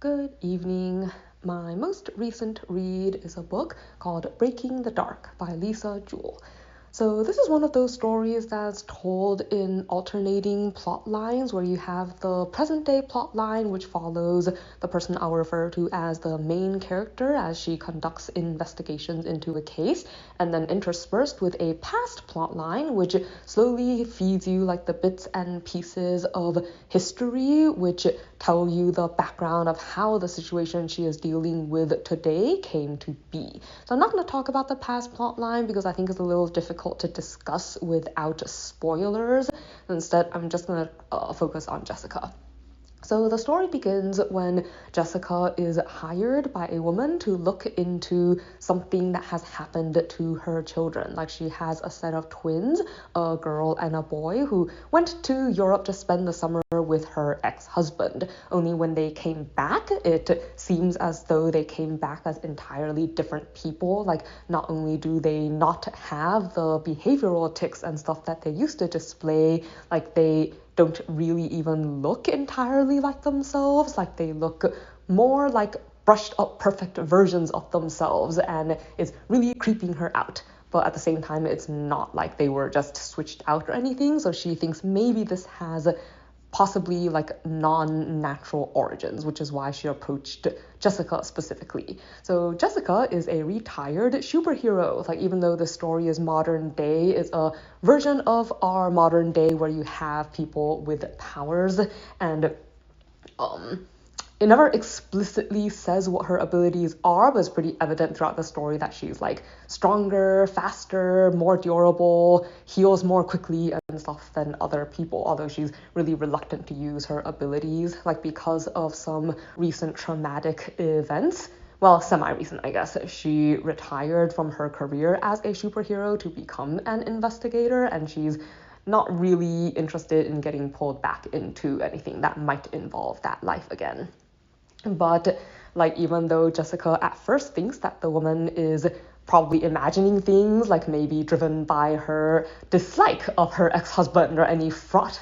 Good evening. My most recent read is a book called Breaking the Dark by Lisa Jewell. So this is one of those stories that's told in alternating plot lines where you have the present day plot line which follows the person I'll refer to as the main character as she conducts investigations into a case, and then interspersed with a past plot line which slowly feeds you like the bits and pieces of history which tell you the background of how the situation she is dealing with today came to be. So I'm not going to talk about the past plot line because I think it's a little difficult to discuss without spoilers. Instead, I'm just going to focus on Jessica. So the story begins when Jessica is hired by a woman to look into something that has happened to her children. Like she has a set of twins, a girl and a boy, who went to Europe to spend the summer with her ex-husband. Only when they came back, it seems as though they came back as entirely different people. Like not only do they not have the behavioral tics and stuff that they used to display, like they don't really even look entirely like themselves. Like they look more like brushed up perfect versions of themselves, and it's really creeping her out. But at the same time, it's not like they were just switched out or anything, so she thinks maybe this has possibly like non-natural origins, which is why she approached Jessica specifically. So Jessica is a retired superhero. Like even though the story is modern day, it's a version of our modern day where you have people with powers, and it never explicitly says what her abilities are, but it's pretty evident throughout the story that she's like stronger, faster, more durable, heals more quickly and stuff than other people, although she's really reluctant to use her abilities, like because of some recent traumatic events. Well, semi-recent, I guess. She retired from her career as a superhero to become an investigator, and she's not really interested in getting pulled back into anything that might involve that life again. But like even though Jessica at first thinks that the woman is probably imagining things, like maybe driven by her dislike of her ex-husband or any fraught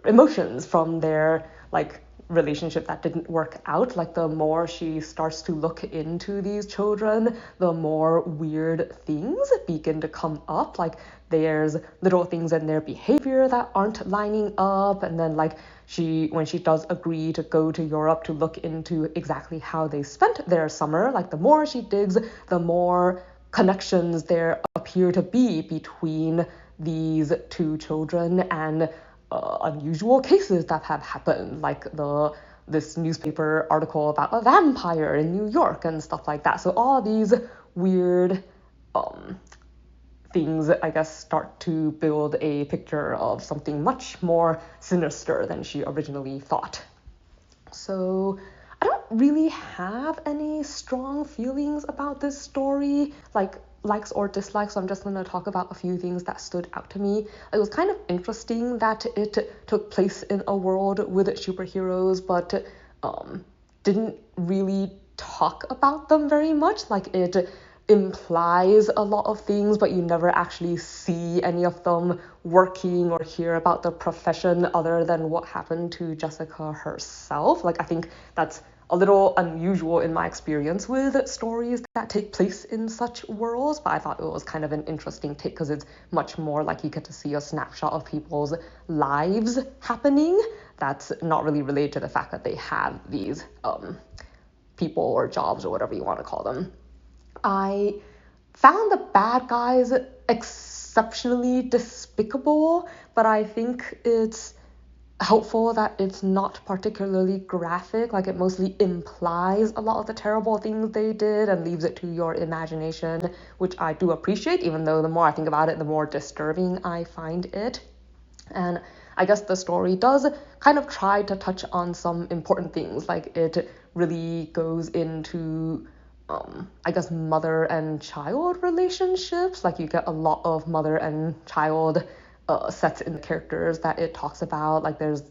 emotions from their like relationship that didn't work out, like the more she starts to look into these children, the more weird things begin to come up. Like there's little things in their behavior that aren't lining up, and then like when she does agree to go to Europe to look into exactly how they spent their summer, like the more she digs, the more connections there appear to be between these two children and unusual cases that have happened, like this newspaper article about a vampire in New York and stuff like that. So all these weird things, I guess, start to build a picture of something much more sinister than she originally thought. So I don't really have any strong feelings about this story, like likes or dislikes, so I'm just going to talk about a few things that stood out to me. It was kind of interesting that it took place in a world with superheroes, but didn't really talk about them very much. Like it implies a lot of things, but you never actually see any of them working or hear about the profession other than what happened to Jessica herself. Like I think that's a little unusual in my experience with stories that take place in such worlds, but I thought it was kind of an interesting take because it's much more like you get to see a snapshot of people's lives happening that's not really related to the fact that they have these people or jobs or whatever you want to call them. I found the bad guys exceptionally despicable, but I think it's helpful that it's not particularly graphic. Like it mostly implies a lot of the terrible things they did and leaves it to your imagination, which I do appreciate, even though the more I think about it, the more disturbing I find it. And I guess the story does kind of try to touch on some important things. Like it really goes into I guess mother and child relationships. Like you get a lot of mother and child sets in the characters that it talks about. Like there's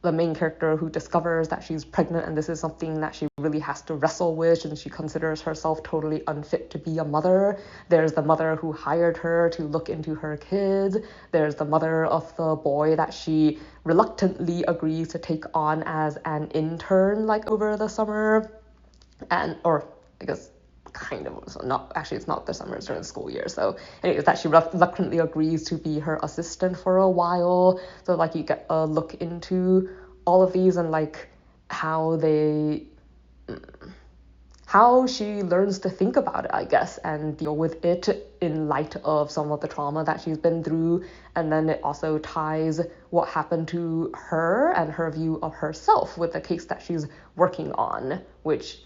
the main character who discovers that she's pregnant, and this is something that she really has to wrestle with, and she considers herself totally unfit to be a mother. There's the mother who hired her to look into her kids. There's the mother of the boy that she reluctantly agrees to take on as an intern, like, over the summer. Or I guess kind of, so not actually, it's not the summer, it's during the school year. So anyways, that she reluctantly agrees to be her assistant for a while. So like you get a look into all of these and like how she learns to think about it, I guess, and deal with it in light of some of the trauma that she's been through. And then it also ties what happened to her and her view of herself with the case that she's working on, which,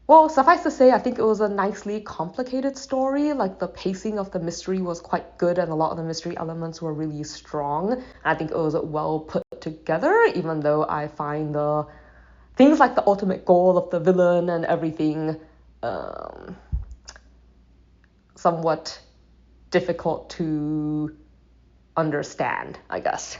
well, suffice to say, I think it was a nicely complicated story. Like, the pacing of the mystery was quite good, and a lot of the mystery elements were really strong. And I think it was well put together, even though I find the things like the ultimate goal of the villain and everything somewhat difficult to understand, I guess.